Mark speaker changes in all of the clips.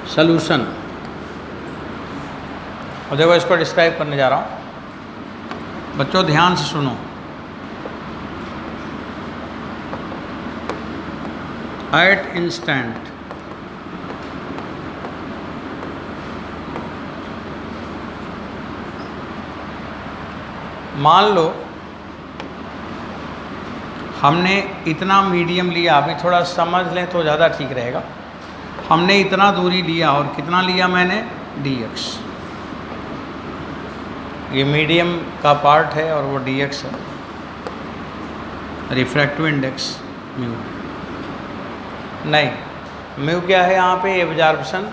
Speaker 1: Solution. और देखो इसको डिस्क्राइब करने जा रहा हूँ, बच्चों ध्यान से सुनो। एट इंस्टेंट मान लो हमने इतना मीडियम लिया, अभी थोड़ा समझ लें तो ज़्यादा ठीक रहेगा। हमने इतना दूरी लिया और कितना लिया मैंने dx, ये मीडियम का पार्ट है और वो dx है, रिफ्रैक्टिव इंडेक्स म्यू। नहीं, म्यू क्या है यहाँ पे, एब्जॉर्प्शन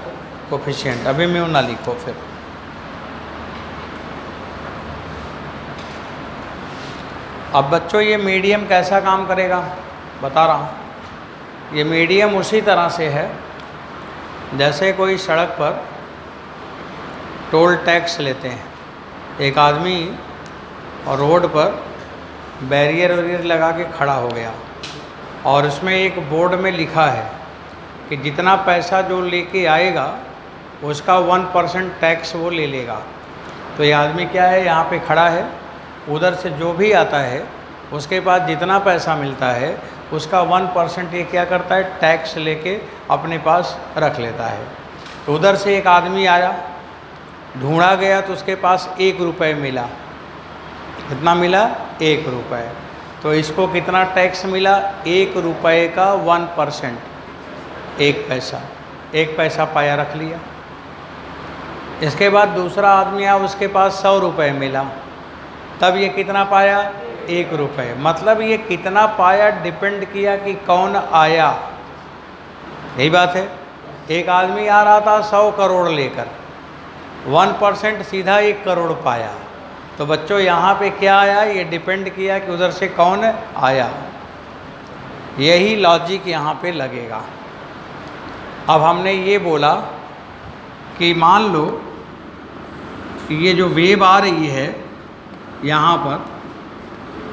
Speaker 1: कोफिशिएंट, अभी म्यू ना लिखो। फिर अब बच्चों ये मीडियम कैसा काम करेगा बता रहा हूँ। ये मीडियम उसी तरह से है जैसे कोई सड़क पर टोल टैक्स लेते हैं। एक आदमी और रोड पर बैरियर वैरियर लगा के खड़ा हो गया और उसमें एक बोर्ड में लिखा है कि जितना पैसा जो लेके आएगा उसका 1% टैक्स वो ले लेगा। तो ये आदमी क्या है, यहाँ पे खड़ा है, उधर से जो भी आता है उसके पास जितना पैसा मिलता है उसका 1% ये क्या करता है, टैक्स लेके अपने पास रख लेता है। तो उधर से एक आदमी आया, ढूंढा गया तो उसके पास 1 रुपये मिला। कितना मिला, 1 रुपये। तो इसको कितना टैक्स मिला, 1 रुपये का 1%, 1 पैसा। 1 पैसा पाया, रख लिया। इसके बाद दूसरा आदमी आया, उसके पास 100 रुपये मिला, तब ये कितना पाया, 1 रुपये। मतलब ये कितना पाया डिपेंड किया कि कौन आया, यही बात है। एक आदमी आ रहा था 100 करोड़ लेकर, 1% सीधा 1 करोड़ पाया। तो बच्चों यहाँ पे क्या आया, ये डिपेंड किया कि उधर से कौन आया। यही लॉजिक यहाँ पे लगेगा। अब हमने ये बोला कि मान लो ये जो वेव आ रही है यहाँ पर,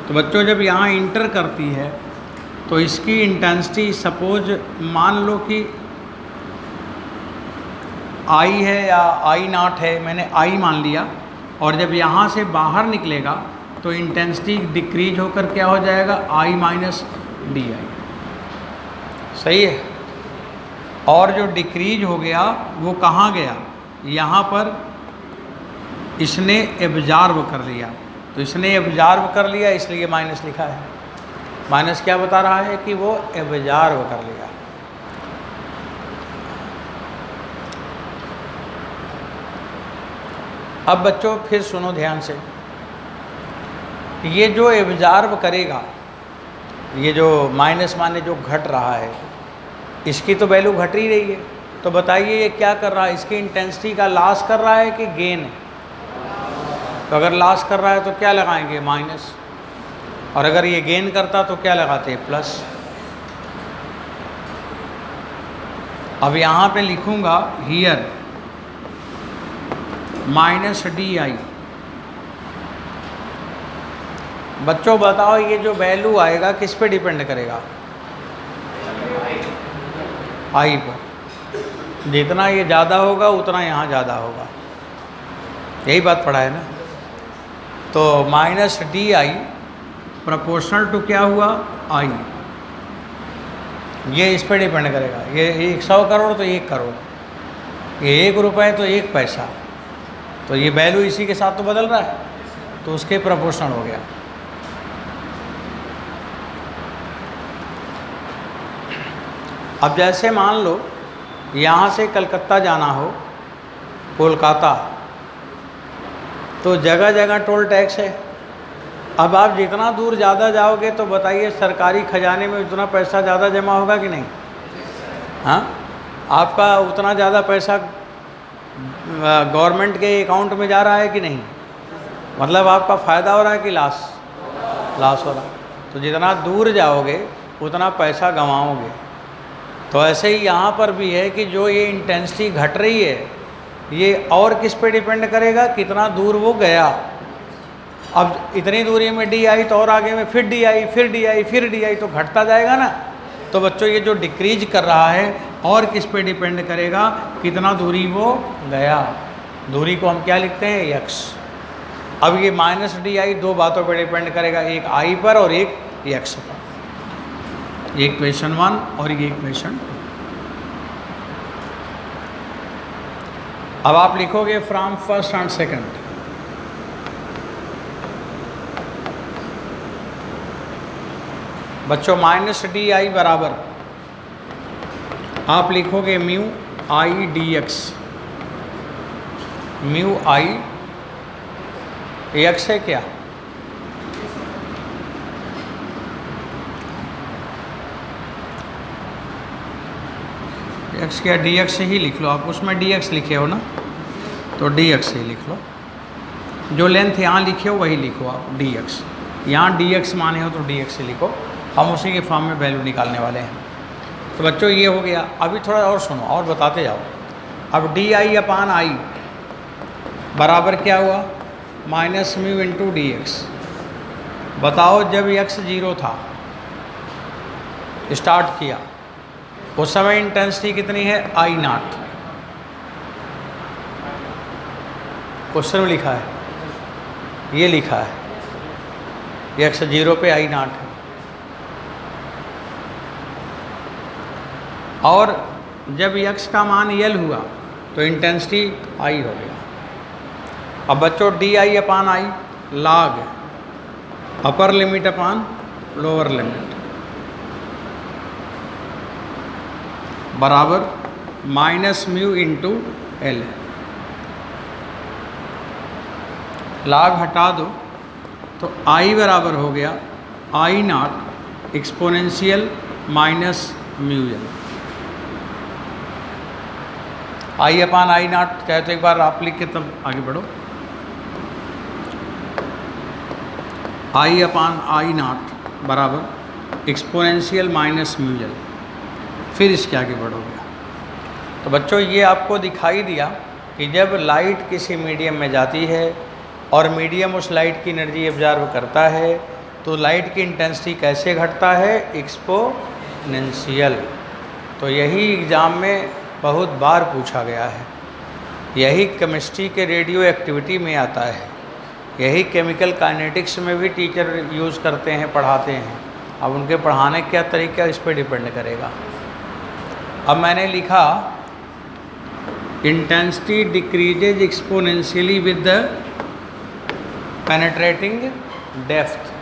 Speaker 1: तो बच्चों जब यहाँ इंटर करती है तो इसकी इंटेंसिटी सपोज मान लो कि I है या I0 है, मैंने I मान लिया। और जब यहाँ से बाहर निकलेगा तो इंटेंसिटी डिक्रीज होकर क्या हो जाएगा, I माइनस डी आई। सही है। और जो डिक्रीज हो गया वो कहाँ गया, यहाँ पर इसने एब्जॉर्ब कर लिया। तो इसने एब्जॉर्ब कर लिया इसलिए माइनस लिखा है। माइनस क्या बता रहा है कि वो एब्जॉर्ब कर लिया। अब बच्चों फिर सुनो ध्यान से, ये जो एब्जॉर्ब करेगा, ये जो माइनस माने जो घट रहा है, इसकी तो वैल्यू घट ही रही है। तो बताइए ये क्या कर रहा है, इसकी इंटेंसिटी का लॉस कर रहा है कि गेन है। तो अगर लॉस कर रहा है तो क्या लगाएंगे, माइनस। और अगर ये गेन करता तो क्या लगाते हैं, प्लस। अब यहाँ पे लिखूँगा हियर माइनस डी आई। बच्चों बताओ ये जो वैल्यू आएगा किस पे डिपेंड करेगा, आई पर। जितना ये ज़्यादा होगा उतना यहाँ ज़्यादा होगा, यही बात पढ़ा है ना। तो minus D I proportional to क्या हुआ, आई। ये इस पर डिपेंड करेगा। ये 100 करोड़ तो 1 करोड़, ये 1 रुपये तो 1 पैसा। तो ये वैल्यू इसी के साथ तो बदल रहा है, तो उसके प्रोपोर्शनल हो गया। अब जैसे मान लो यहाँ से कलकत्ता जाना हो, कोलकाता, तो जगह जगह टोल टैक्स है। अब आप जितना दूर ज़्यादा जाओगे तो बताइए सरकारी खजाने में उतना पैसा ज़्यादा जमा होगा कि नहीं। हाँ, आपका उतना ज़्यादा पैसा गवर्नमेंट के अकाउंट में जा रहा है कि नहीं। मतलब आपका फ़ायदा हो रहा है कि लॉस हो रहा है। तो जितना दूर जाओगे उतना पैसा गंवाओगे। तो ऐसे ही यहाँ पर भी है कि जो ये इंटेंसिटी घट रही है, ये और किस पे डिपेंड करेगा, कितना दूर वो गया। अब इतनी दूरी में डी आई तो और आगे में फिर डी आई, फिर डी आई, फिर डी आई, तो घटता जाएगा ना। तो बच्चों ये जो डिक्रीज कर रहा है और किस पे डिपेंड करेगा, कितना दूरी वो गया। दूरी को हम क्या लिखते हैं, x। अब ये माइनस डी आई दो बातों पर डिपेंड करेगा, एक आई पर और एक x पर। ये इक्वेशन 1 और ये इक्वेशन 2। अब आप लिखोगे फ्रॉम फर्स्ट एंड सेकंड। बच्चों माइनस डी आई बराबर आप लिखोगे mu I D x. Mu I x है क्या, एक्स क्या, डी एक्स ही लिख लो आप। उसमें डी एक्स लिखे हो ना, तो डी एक्स ही लिख लो। जो लेंथ यहाँ लिखे हो वही लिखो आप, डी एक्स। यहाँ डी एक्स माने हो तो डी एक्स ही लिखो। हम उसी के फॉर्म में वैल्यू निकालने वाले हैं। तो बच्चों ये हो गया। अभी थोड़ा और सुनो और बताते जाओ। अब डी आई अपान आई बराबर क्या हुआ, minus mu into D x. बताओ जब एक्स 0 था, स्टार्ट किया, उस समय इंटेंसिटी कितनी है, आई नॉट। क्वेश्चन में लिखा है, ये लिखा है एक्स 0 पे आई नॉट है। और जब x का मान यल हुआ तो इंटेंसिटी आई हो गया। अब बच्चों D I upon I log upper limit upon lower limit बराबर minus mu into L. Log हटा दो तो आई बराबर हो गया I naught exponential minus mu L. I upon I naught चाहे तो एक बार आप लिख के तब आगे बढ़ो। आई अपान आई नॉट बराबर एक्सपोनेंशियल माइनस म्यू एल, फिर इसके आगे बढ़ोगे। तो बच्चों ये आपको दिखाई दिया कि जब लाइट किसी मीडियम में जाती है और मीडियम उस लाइट की एनर्जी एब्जॉर्ब करता है तो लाइट की इंटेंसिटी कैसे घटता है, एक्सपोनेंशियल। तो यही एग्ज़ाम में बहुत बार पूछा गया है। यही केमिस्ट्री के रेडियो एक्टिविटी में आता है, यही केमिकल काइनेटिक्स में भी टीचर यूज़ करते हैं, पढ़ाते हैं। अब उनके पढ़ाने का तरीका इस पर डिपेंड करेगा। अब मैंने लिखा intensity decreases exponentially with the penetrating depth.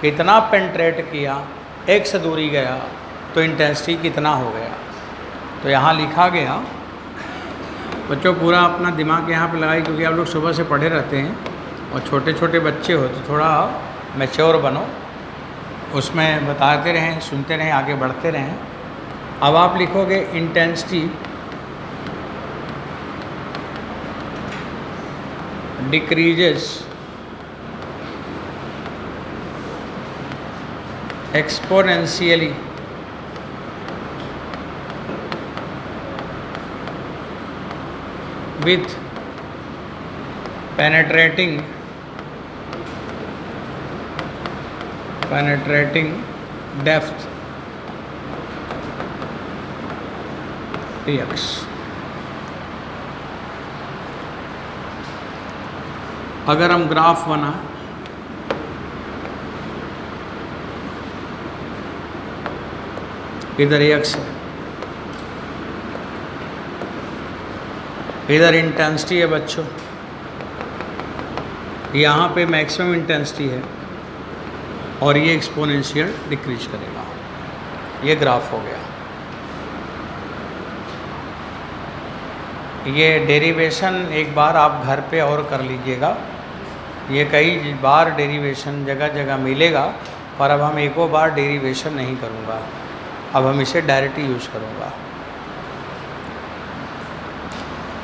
Speaker 1: कितना पेनेट्रेट किया, एक्स दूरी गया तो इंटेंसिटी कितना हो गया। तो यहाँ लिखा गया। बच्चों पूरा अपना दिमाग यहाँ पे लगाई, क्योंकि आप लोग सुबह से पढ़े रहते हैं और छोटे छोटे बच्चे हो तो थोड़ा मैच्योर बनो, उसमें बताते रहें, सुनते रहें, आगे बढ़ते रहें। अब आप लिखोगे intensity decreases exponentially with penetrating depth dx। अगर हम ग्राफ बना इधर x है, इधर इंटेंसिटी है बच्चों, यहाँ पे मैक्सिमम इंटेंसिटी है और ये एक्सपोनेंशियल डिक्रीज करेगा। ये ग्राफ हो गया। ये डेरिवेशन एक बार आप घर पे और कर लीजिएगा। ये कई बार डेरिवेशन जगह जगह मिलेगा, पर अब हम एको बार डेरिवेशन नहीं करूँगा, अब हम इसे डायरेक्ट यूज़ करूँगा।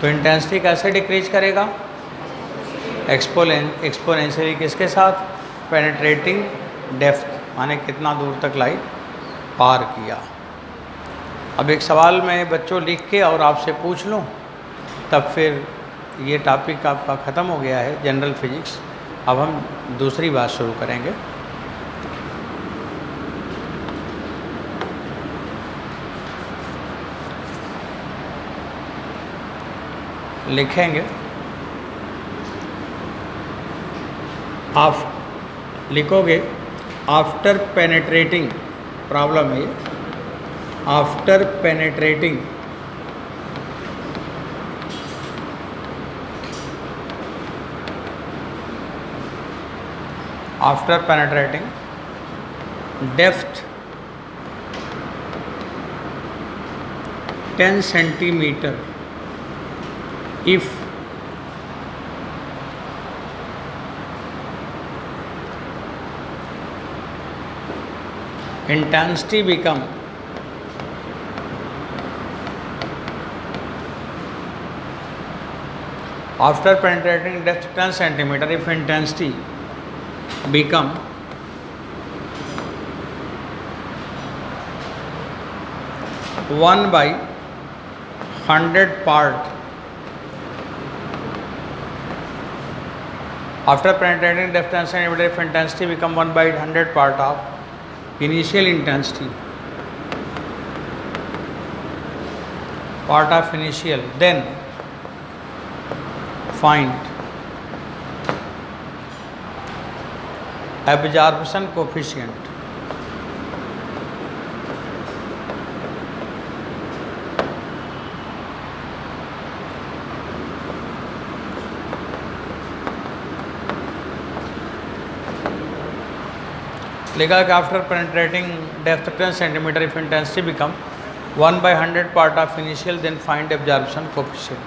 Speaker 1: तो इंटेंसिटी कैसे डिक्रीज करेगा, एक्सपोनेंशियली किसके साथ, पेनेट्रेटिंग डेप्थ, माने कितना दूर तक लाइट पार किया। अब एक सवाल मैं बच्चों लिख के और आपसे पूछ लूँ, तब फिर ये टॉपिक आपका ख़त्म हो गया है जनरल फिजिक्स। अब हम दूसरी बात शुरू करेंगे। लिखेंगे आप लिखोगे आफ्टर पेनेट्रेटिंग, प्रॉब्लम है ये, after penetrating depth 10 centimeter if intensity become after penetrating depth 10 centimeter, if intensity become 1/100 part after penetrating depth 10 centimeter, if intensity become 1/100 part of initial intensity, then find absorption coefficient. लिखा कि after penetrating depth 10 centimeter, if intensity become 1/100 part of initial, then find absorption coefficient.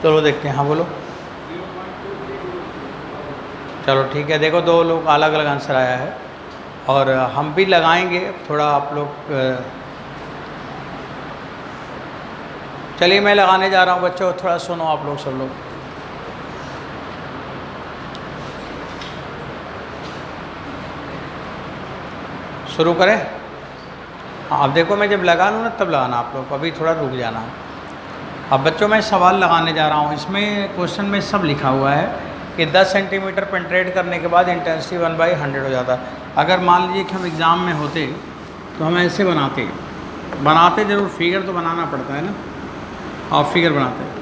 Speaker 1: चलो देखते हैं, हाँ बोलो। चलो ठीक है, देखो दो लोग अलग अलग आंसर आया है और हम भी लगाएंगे थोड़ा, आप लोग चलिए मैं लगाने जा रहा हूँ बच्चों, थोड़ा सुनो आप लोग सब लोग। शुरू करें? हाँ अब देखो मैं जब लगा लूँ ना तब लगाना आप लोग, अभी थोड़ा रुक जाना। अब बच्चों मैं सवाल लगाने जा रहा हूँ, इसमें क्वेश्चन में सब लिखा हुआ है कि 10 सेंटीमीटर पेंट्रेट करने के बाद इंटेंसिटी 1/100 हो जाता है। अगर मान लीजिए कि हम एग्ज़ाम में होते तो हम ऐसे बनाते ज़रूर, फिगर तो बनाना पड़ता है ना, आप फिगर बनाते हैं।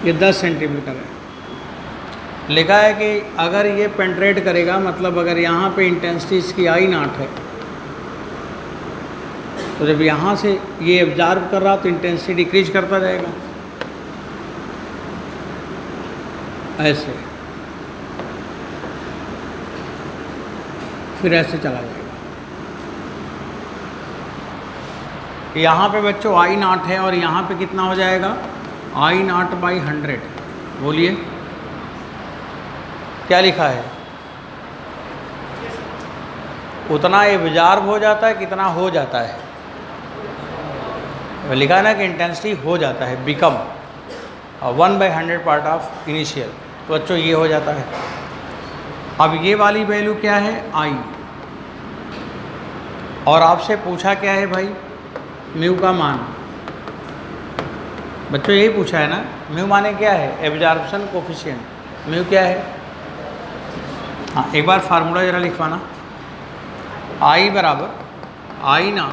Speaker 1: ये 10 सेंटीमीटर है, लिखा है कि अगर ये पेंट्रेट करेगा, मतलब अगर यहाँ पे इंटेंसिटी इसकी I0 है, तो जब यहाँ से ये एब्जॉर्ब कर रहा तो इंटेंसिटी डिक्रीज करता जाएगा ऐसे, फिर ऐसे चला जाएगा। यहाँ पे बच्चों I0 है और यहाँ पे कितना हो जाएगा, I0/100। बोलिए क्या लिखा है? उतना एब्जॉर्ब हो जाता है, कितना हो जाता है? लिखा है ना कि इंटेंसिटी हो जाता है, बिकम 1/100 पार्ट ऑफ इनिशियल, तो बच्चों ये हो जाता है। अब ये वाली वैल्यू क्या है, आई, और आपसे पूछा क्या है भाई, म्यू का मान। बच्चों यही पूछा है ना, म्यू माने क्या है, एब्जॉर्प्शन कोफिशिएंट। म्यू क्या है? हाँ एक बार फार्मूला ज़रा लिखवाना, आई बराबर I0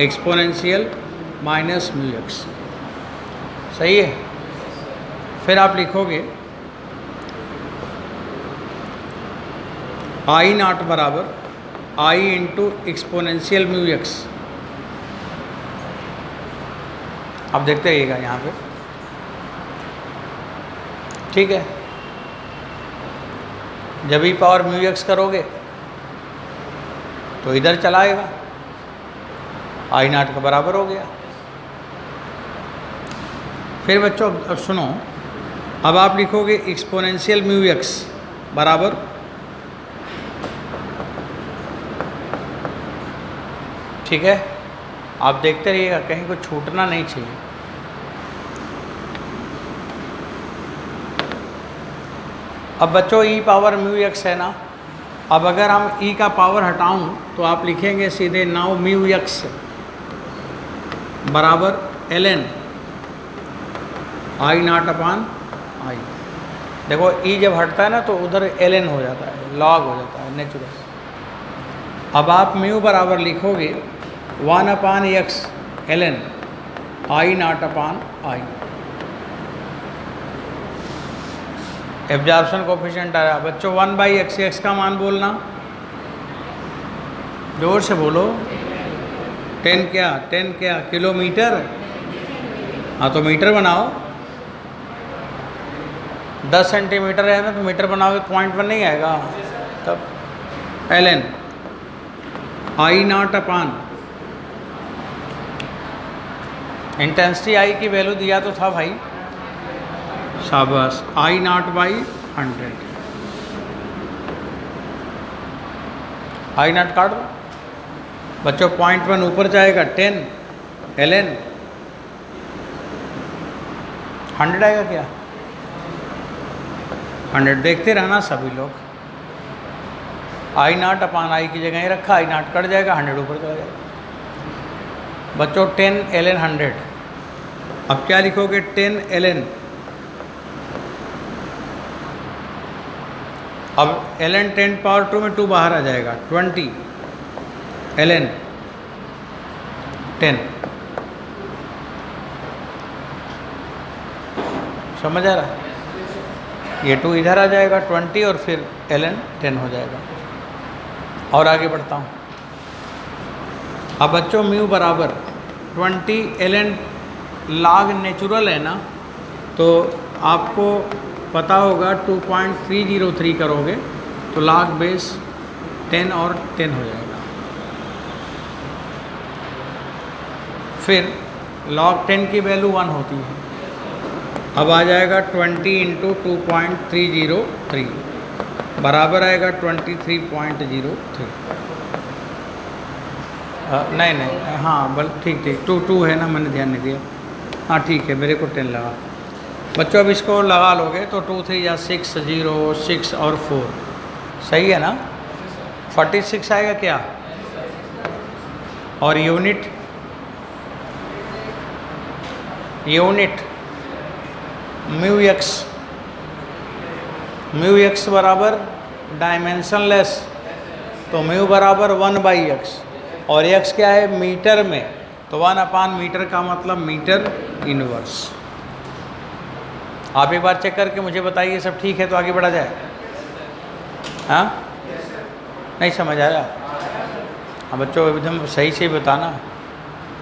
Speaker 1: exponential minus mu x, सही है। फिर आप लिखोगे I0 बराबर I into exponential mu x. आप देखते रहिएगा यहाँ पे, ठीक है। जब भी पावर म्यू एक्स करोगे तो इधर चला आएगा, I0 के बराबर हो गया। फिर बच्चों अब सुनो, अब आप लिखोगे एक्सपोनेंशियल म्यू एक्स बराबर ठीक है, आप देखते रहिएगा कहीं को छूटना नहीं चाहिए। अब बच्चों ई पावर म्यू एक्स है ना, अब अगर हम ई का पावर हटाऊं तो आप लिखेंगे सीधे नाउ म्यू एक्स बराबर ln आई नॉट अपान आई। देखो ई जब हटता है ना तो उधर ln हो जाता है, लॉग हो जाता है नेचुरल। अब आप म्यू बराबर लिखोगे 1 upon X ln I naught upon I. Absorption coefficient आया बच्चों 1/x, x का मान बोलना, जोर से बोलो। 10 क्या किलोमीटर, हाँ तो मीटर बनाओ। 10 सेंटीमीटर है ना तो मीटर बनाओगे तो पॉइंट पर नहीं आएगा। तब ln I naught upon intensity I की वैल्यू दिया तो था भाई, शाबाश, आई नॉट बाई 100। आई नॉट काट दो बच्चों, 0.1 ऊपर जाएगा 10 ln 100 आएगा क्या, 100। देखते रहना सभी लोग, आई नॉट अपान आई की जगह ही रखा, आई नॉट कट जाएगा, 100 ऊपर चला जाएगा बच्चों। 10 ln 100। अब क्या लिखोगे 10 ln, अब ln 10 पावर 2 में 2 बाहर आ जाएगा, 20 ln 10। समझ आ रहा, ये 2 इधर आ जाएगा 20 और फिर ln 10 हो जाएगा। और आगे बढ़ता हूँ। अब बच्चों म्यू बराबर 20 ln log नेचुरल है ना, तो आपको पता होगा 2.303 करोगे तो log बेस 10 और 10 हो जाएगा। फिर log 10 की वैल्यू 1 होती है। अब आ जाएगा 20 इंटू 2.303 बराबर आएगा 23.03। नहीं हाँ बल ठीक 2 है ना, मैंने ध्यान नहीं दिया। हाँ ठीक है, मेरे को 10 लगा। बच्चों अब इसको लगा लोगे तो 2 3 या 6 0 6 और 4 सही है ना, 46 आएगा क्या। और यूनिट म्यू एक्स बराबर डायमेंशनलेस, तो म्यू बराबर 1/x और x क्या है मीटर में, तो 1 अपान मीटर का मतलब मीटर इनवर्स। आप एक बार चेक करके मुझे बताइए सब ठीक है तो आगे बढ़ा जाए। हाँ नहीं समझ आया? हाँ बच्चों एकदम सही से बताना,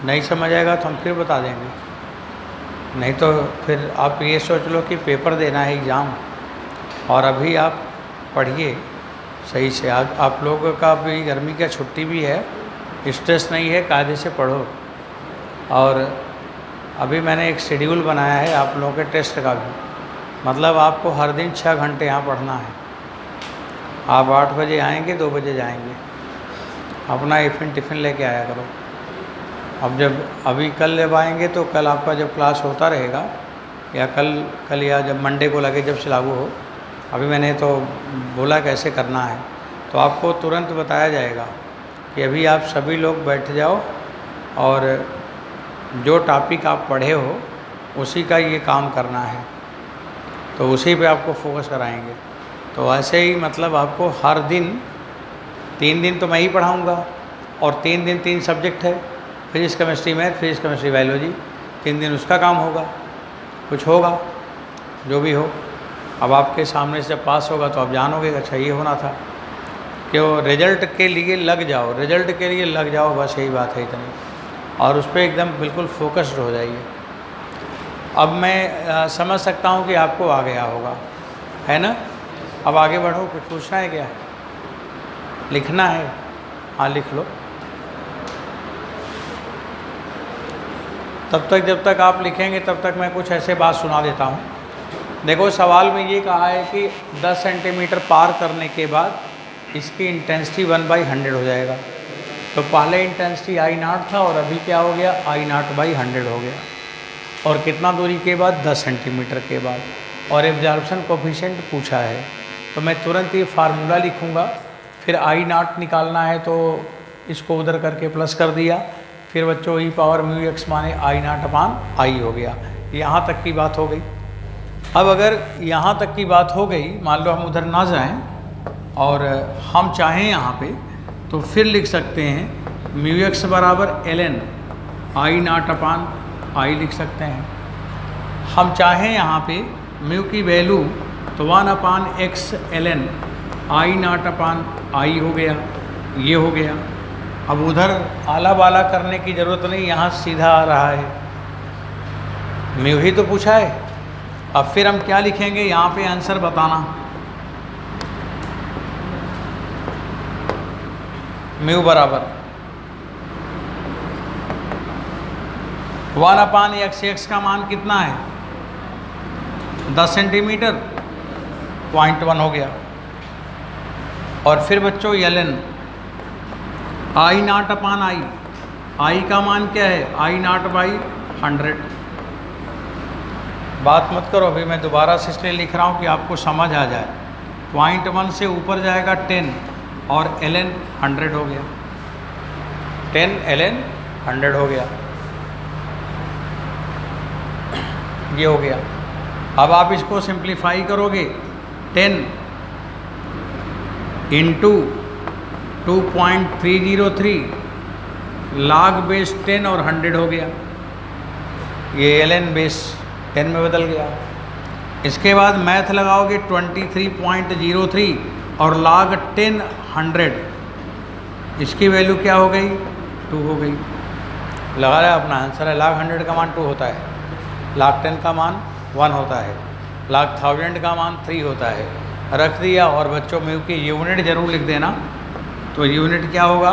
Speaker 1: नहीं समझ आएगा तो हम फिर बता देंगे, नहीं तो फिर आप ये सोच लो कि पेपर देना है एग्ज़ाम और अभी आप पढ़िए सही से। आप लोगों का भी गर्मी का छुट्टी भी है, स्ट्रेस नहीं है, कायदे से पढ़ो। और अभी मैंने एक शेड्यूल बनाया है आप लोगों के टेस्ट का भी, मतलब आपको हर दिन 6 घंटे यहाँ पढ़ना है। आप 8 बजे आएंगे, 2 बजे जाएंगे, अपना टिफ़िन लेके आया करो। अब जब अभी कल जब आएंगे तो कल आपका जब क्लास होता रहेगा या कल या जब मंडे को लगे जब से लागू हो, अभी मैंने तो बोला कैसे करना है, तो आपको तुरंत बताया जाएगा कि अभी आप सभी लोग बैठ जाओ और जो टॉपिक आप पढ़े हो उसी का ये काम करना है, तो उसी पे आपको फोकस कराएंगे। तो ऐसे ही मतलब आपको हर दिन 3 दिन तो मैं ही पढ़ाऊँगा और 3 दिन 3 सब्जेक्ट है, physics chemistry math, physics chemistry biology, 3 दिन उसका काम होगा, कुछ होगा जो भी हो। अब आपके सामने से जब पास होगा तो आप जानोगे अच्छा ये होना था, कि रिजल्ट के लिए लग जाओ, रिजल्ट के लिए लग जाओ, बस यही बात है इतनी, और उस पर एकदम बिल्कुल फोकस्ड हो जाइए। अब मैं समझ सकता हूँ कि आपको आ गया होगा, है ना। अब आगे बढ़ो, कुछ पूछना है क्या, लिखना है? हाँ लिख लो। तब तक जब तक आप लिखेंगे तब तक मैं कुछ ऐसे बात सुना देता हूँ। देखो सवाल में ये कहा है कि 10 सेंटीमीटर पार करने के बाद इसकी इंटेंसिटी 1/100 हो जाएगा। तो पहले इंटेंसिटी I0 था और अभी क्या हो गया, I0/100 हो गया। और कितना दूरी के बाद, 10 सेंटीमीटर के बाद। और एब्जॉर्प्शन कोफिशिएंट पूछा है, तो मैं तुरंत ये फार्मूला लिखूँगा। फिर I0 निकालना है तो इसको उधर करके प्लस कर दिया। फिर बच्चों e⁻μx माने I0/I हो गया। यहाँ तक की बात हो गई। अब अगर यहाँ तक की बात हो गई, मान लो हम उधर ना जाएं और हम चाहें यहाँ पे, तो फिर लिख सकते हैं μx बराबर ln I0/I लिख सकते हैं। हम चाहें यहाँ पे म्यू की वैल्यू तो 1/x ln I0/I हो गया, ये हो गया। अब उधर आला बाला करने की ज़रूरत नहीं, यहाँ सीधा आ रहा है, म्यू ही तो पूछा है। अब फिर हम क्या लिखेंगे, यहाँ पे आंसर बताना। म्यू बराबर 1/x का मान कितना है, 10 सेंटीमीटर, 0.1 हो गया। और फिर बच्चों ln I0/I, I का मान क्या है, I0/100। बात मत करो, अभी मैं दोबारा से इसलिए लिख रहा हूँ कि आपको समझ आ जाए। 0.1 से ऊपर जाएगा 10 और ln 100 हो गया, 10 ln 100 हो गया, ये हो गया। अब आप इसको सिंप्लीफाई करोगे, 10 इंटू 2.303 log बेस 10 और 100 हो गया, ये ln बेस 10 में बदल गया। इसके बाद मैथ लगाओगे 23.03 और log 10 100, इसकी वैल्यू क्या हो गई, 2 हो गई। लगा रहा है अपना आंसर है। log 100 का मान 2 होता है, log 10 का मान 1 होता है, log 1000 का मान 3 होता है। रख दिया। और बच्चों म्यू की यूनिट जरूर लिख देना। तो यूनिट क्या होगा,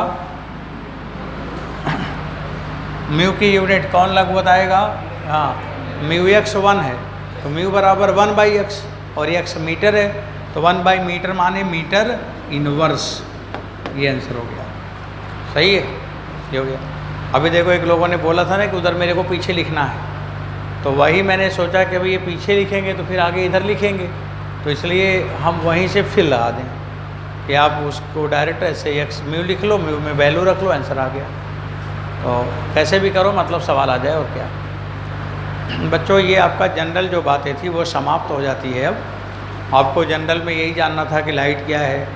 Speaker 1: म्यू की यूनिट कौन लग बताएगा, हाँ μx 1 है तो म्यू बराबर 1/x, और x मीटर है तो 1/मीटर माने मीटर इनवर्स। ये आंसर हो गया, सही है, ये हो गया। अभी देखो एक लोगों ने बोला था ना कि उधर मेरे को पीछे लिखना है, तो वही मैंने सोचा कि अभी ये पीछे लिखेंगे तो फिर आगे इधर लिखेंगे, तो इसलिए हम वहीं से फिर लगा दें कि आप उसको डायरेक्ट ऐसे x म्यू लिख लो, म्यू में वैल्यू रख लो, आंसर आ गया। तो कैसे भी करो, मतलब सवाल आ जाए, और क्या। बच्चों ये आपका जनरल जो बातें थी वो समाप्त हो जाती है। अब आपको जनरल में यही जानना था कि लाइट क्या है,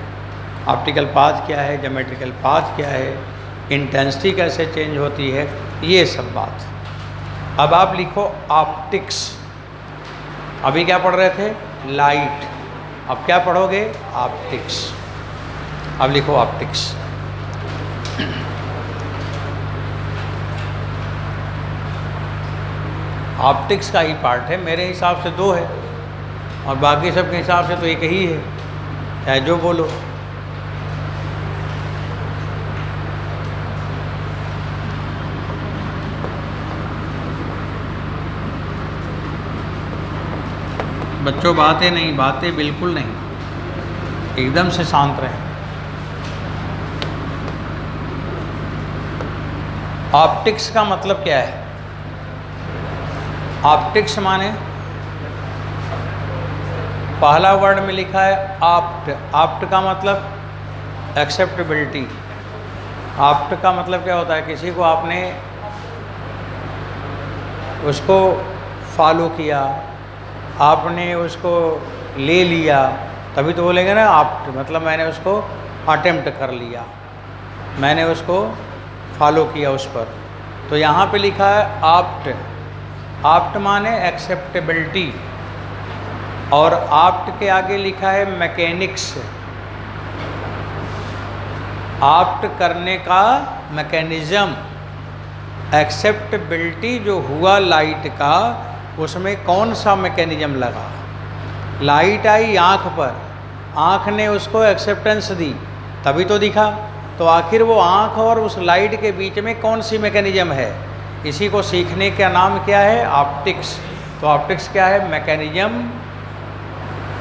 Speaker 1: ऑप्टिकल पाथ क्या है, ज्योमेट्रिकल पाथ क्या है, इंटेंसिटी कैसे चेंज होती है, ये सब बात। अब आप लिखो ऑप्टिक्स। अभी क्या पढ़ रहे थे, लाइट, अब क्या पढ़ोगे, ऑप्टिक्स। अब लिखो ऑप्टिक्स। ऑप्टिक्स का ही पार्ट है, मेरे हिसाब से 2 है और बाकी सब के हिसाब से तो एक ही है, चाहे जो बोलो। बच्चों बातें नहीं, बातें बिल्कुल नहीं, एकदम से शांत रहें। ऑप्टिक्स का मतलब क्या है, ऑप्टिक्स माने पहला वर्ड में लिखा है ऑप्ट। ऑप्ट का मतलब एक्सेप्टेबिलिटी। ऑप्ट का मतलब क्या होता है, किसी को आपने उसको फॉलो किया, आपने उसको ले लिया, तभी तो बोलेंगे ना ऑप्ट, मतलब मैंने उसको अटेम्प्ट कर लिया, मैंने उसको फॉलो किया उस पर। तो यहाँ पे लिखा है ऑप्ट। ऑप्ट माने एक्सेप्टेबिलिटी, और ऑप्ट के आगे लिखा है मैकेनिक्स। ऑप्ट करने का मैकेनिज्म, एक्सेप्टेबिलिटी जो हुआ लाइट का, उसमें कौन सा मैकेनिज्म लगा। लाइट आई आँख पर, आँख ने उसको एक्सेप्टेंस दी तभी तो दिखा, तो आखिर वो आँख और उस लाइट के बीच में कौन सी मैकेनिज्म है, इसी को सीखने का नाम क्या है, ऑप्टिक्स। तो ऑप्टिक्स क्या है, मैकेनिज्म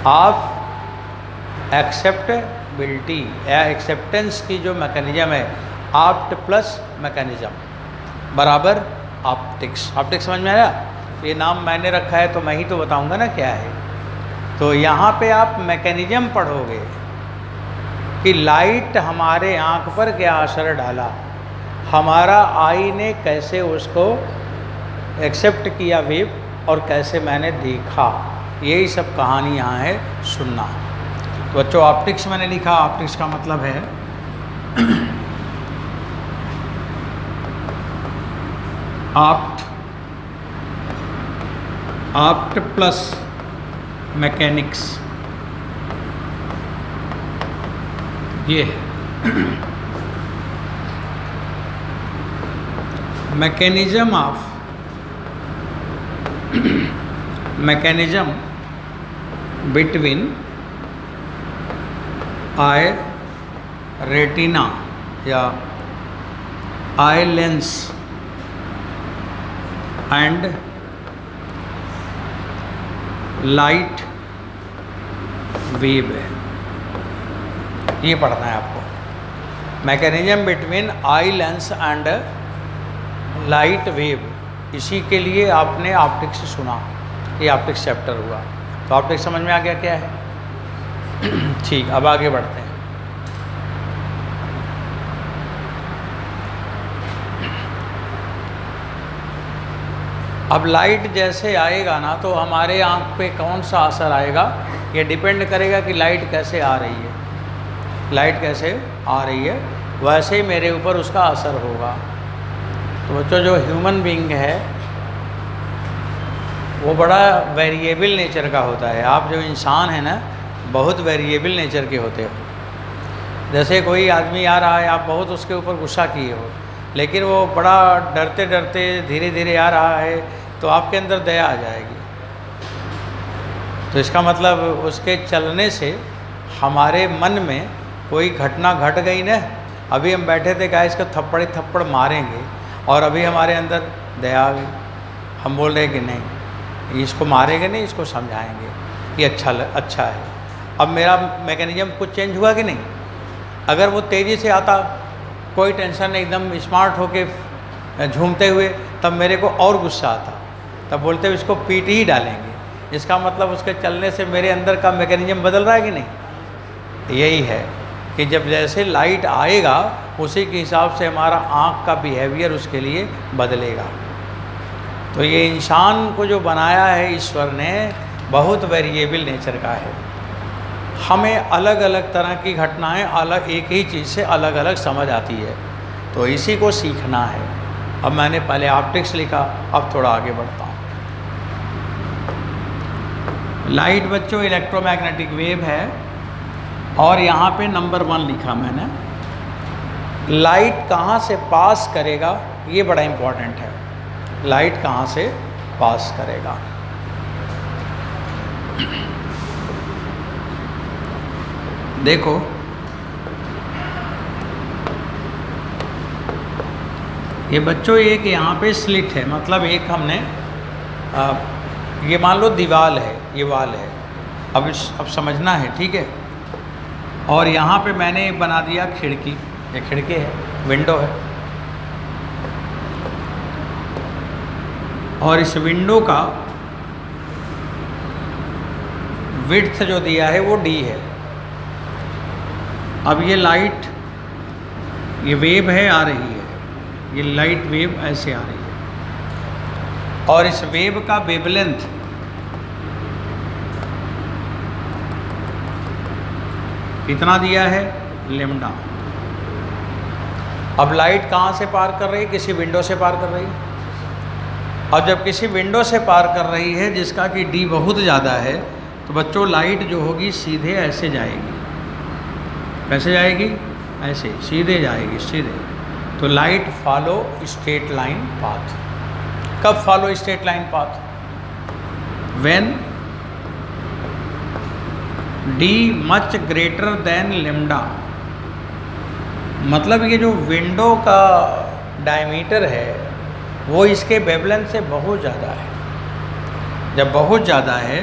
Speaker 1: ऑफ एक्सेप्टेबिलिटी या एक्सेप्टेंस की जो मैकेनिज्म है, ऑप्ट प्लस मैकेनिज्म बराबर ऑप्टिक्स। ऑप्टिक्स समझ में आया? ये नाम मैंने रखा है तो मैं ही तो बताऊंगा ना क्या है। तो यहाँ पे आप मैकेनिज्म पढ़ोगे कि लाइट हमारे आँख पर क्या असर डाला, हमारा आई ने कैसे उसको एक्सेप्ट किया वेव और कैसे मैंने देखा, यही सब कहानी यहाँ है सुनना। तो बच्चों ऑप्टिक्स मैंने लिखा, ऑप्टिक्स का मतलब है ऑप्ट प्लस मैकेनिक्स, ये है mechanism of mechanism between eye retina या eye lens and light wave है, ये पढ़ना है आपको। Mechanism between eye lens and light wave, इसी के लिए आपने ऑप्टिक्स सुना, ये ऑप्टिक्स चैप्टर हुआ। तो ऑप्टिक्स समझ में आ गया क्या है? ठीक, अब आगे बढ़ते हैं। अब लाइट जैसे आएगा ना तो हमारे आँख पे कौन सा असर आएगा, ये डिपेंड करेगा कि लाइट कैसे आ रही है। लाइट कैसे आ रही है वैसे ही मेरे ऊपर उसका असर होगा। तो बच्चों जो ह्यूमन बीइंग है वो बड़ा वेरिएबल नेचर का होता है। आप जो इंसान है ना बहुत वेरिएबल नेचर के होते हो। जैसे कोई आदमी आ रहा है, आप बहुत उसके ऊपर गुस्सा किए हो, लेकिन वो बड़ा डरते डरते धीरे धीरे आ रहा है तो आपके अंदर दया आ जाएगी। तो इसका मतलब उसके चलने से हमारे मन में कोई घटना घट गई ना, अभी हम बैठे थे कहा इसको थप्पड़ मारेंगे और अभी हमारे अंदर दया आ गई, हम बोल रहे कि नहीं इसको मारेंगे नहीं, इसको समझाएंगे, ये अच्छा है। अब मेरा मैकेनिज्म कुछ चेंज हुआ कि नहीं? अगर वो तेज़ी से आता, कोई टेंशन नहीं, एकदम स्मार्ट होके झूमते हुए, तब मेरे को और गुस्सा आता, तब बोलते हुए इसको पीट ही डालेंगे। इसका मतलब उसके चलने से मेरे अंदर का मैकेनिज्म बदल रहा है कि नहीं? यही है कि जब जैसे लाइट आएगा उसी के हिसाब से हमारा आँख का बिहेवियर उसके लिए बदलेगा। तो ये इंसान को जो बनाया है ईश्वर ने बहुत वेरिएबल नेचर का है। हमें अलग अलग तरह की घटनाएं अलग एक ही चीज़ से अलग अलग समझ आती है, तो इसी को सीखना है। अब मैंने पहले ऑप्टिक्स लिखा, अब थोड़ा आगे बढ़ता हूँ। लाइट बच्चों इलेक्ट्रोमैग्नेटिक वेव है और यहाँ पे नंबर 1 लिखा मैंने। लाइट कहाँ से पास करेगा ये बड़ा इम्पोर्टेंट है। लाइट कहाँ से पास करेगा? देखो ये बच्चों एक यहाँ पे स्लिट है, मतलब एक हमने ये मान लो दीवार है, ये वाल है, अब समझना है, ठीक है। और यहाँ पे मैंने बना दिया खिड़की, ये खिड़की है, विंडो है, और इस विंडो का विड्थ जो दिया है वो d है। अब ये लाइट, ये वेव है आ रही है, ये लाइट वेव ऐसे आ रही है, और इस वेव का वेवलेंथ कितना दिया है? लैम्डा। अब लाइट कहाँ से पार कर रही है? किसी विंडो से पार कर रही है। और जब किसी विंडो से पार कर रही है जिसका कि d बहुत ज़्यादा है, तो बच्चों लाइट जो होगी सीधे ऐसे जाएगी। कैसे जाएगी? ऐसे सीधे जाएगी, सीधे। तो light follow straight line path. कब follow straight line path? When d much greater than lambda. मतलब ये जो विंडो का डायमीटर है वो इसके वेवलेंथ से बहुत ज़्यादा है। जब बहुत ज़्यादा है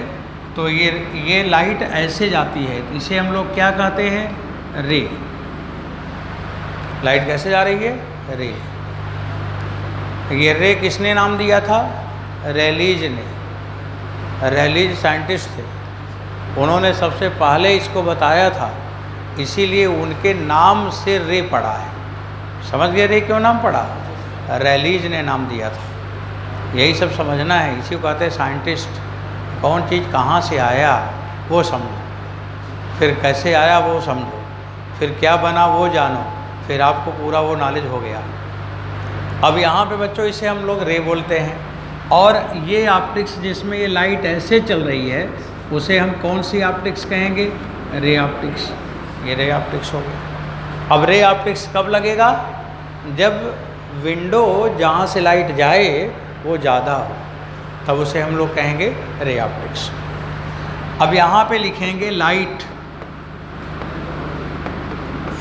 Speaker 1: तो ये लाइट ऐसे जाती है, इसे हम लोग क्या कहते हैं? रे। लाइट कैसे जा रही है? रे। ये रे किसने नाम दिया था? रेलीज ने। रेलीज साइंटिस्ट थे, उन्होंने सबसे पहले इसको बताया था, इसीलिए उनके नाम से रे पड़ा है। समझ गए रे क्यों नाम पड़ा? रेलीज ने नाम दिया था। यही सब समझना है, इसी को कहते हैं साइंटिस्ट। कौन चीज़ कहाँ से आया वो समझो, फिर कैसे आया वो समझो, फिर क्या बना वो जानो, फिर आपको पूरा वो नॉलेज हो गया। अब यहाँ पे बच्चों इसे हम लोग रे बोलते हैं। और ये ऑप्टिक्स जिसमें ये लाइट ऐसे चल रही है उसे हम कौन सी ऑप्टिक्स कहेंगे? Ray optics. ये रे ऑप्टिक्स हो गया। अब रे ऑप्टिक्स कब लगेगा? जब विंडो जहाँ से लाइट जाए वो ज़्यादा हो, तब उसे हम लोग कहेंगे रे ऑप्टिक्स। अब यहाँ पे लिखेंगे light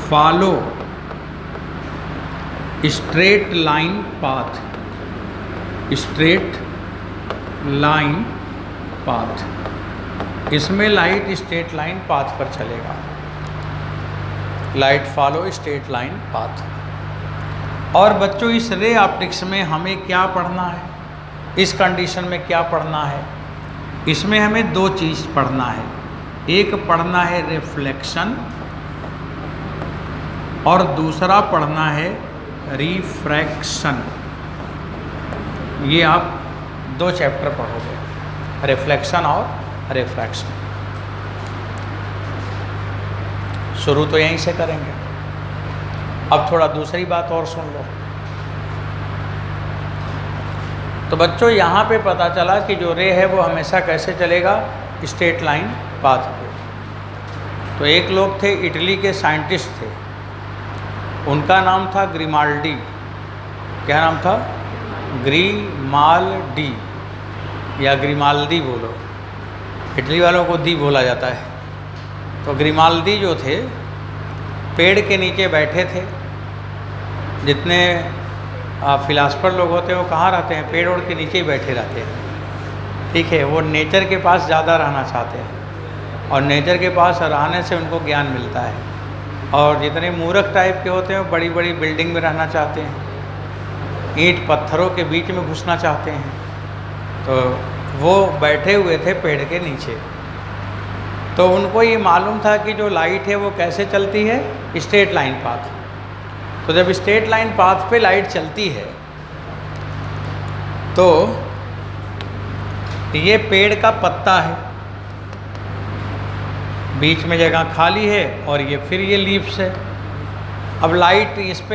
Speaker 1: follow straight line path. Straight line path, इसमें लाइट स्ट्रेट लाइन पाथ पर चलेगा। Light follow straight line path. और बच्चों इस रे ऑप्टिक्स में हमें क्या पढ़ना है? इस कंडीशन में क्या पढ़ना है? इसमें हमें दो चीज़ पढ़ना है। एक पढ़ना है रिफ्लेक्शन और दूसरा पढ़ना है रिफ्रैक्शन। ये आप दो चैप्टर पढ़ोगे, रिफ्लेक्शन और रिफ्रैक्शन। शुरू तो यहीं से करेंगे। अब थोड़ा दूसरी बात और सुन लो। तो बच्चों यहाँ पे पता चला कि जो रे है वो हमेशा कैसे चलेगा? स्ट्रेट लाइन पाथ पे। तो एक लोग थे, इटली के साइंटिस्ट थे, उनका नाम था ग्रिमाल्डी। क्या नाम था? ग्रिमाल्डी या ग्रिमाल्दी बोलो, इटली वालों को दी बोला जाता है। तो ग्रिमाल्दी जो थे पेड़ के नीचे बैठे थे। जितने फिलासफर लोग होते हैं वो कहाँ रहते हैं? पेड़ ओड़ के नीचे ही बैठे रहते हैं। ठीक है, वो नेचर के पास ज़्यादा रहना चाहते हैं और नेचर के पास रहने से उनको ज्ञान मिलता है। और जितने मूर्ख टाइप के होते हैं वो बड़ी बड़ी बिल्डिंग में रहना चाहते हैं, ईंट पत्थरों के बीच में घुसना चाहते हैं। तो वो बैठे हुए थे पेड़ के नीचे। तो उनको ये मालूम था कि जो लाइट है वो कैसे चलती है? Straight line path. तो जब स्ट्रेट लाइन पाथ पे लाइट चलती है तो ये पेड़ का पत्ता है, बीच में जगह खाली है और ये फिर ये लीव्स है। अब लाइट इस पे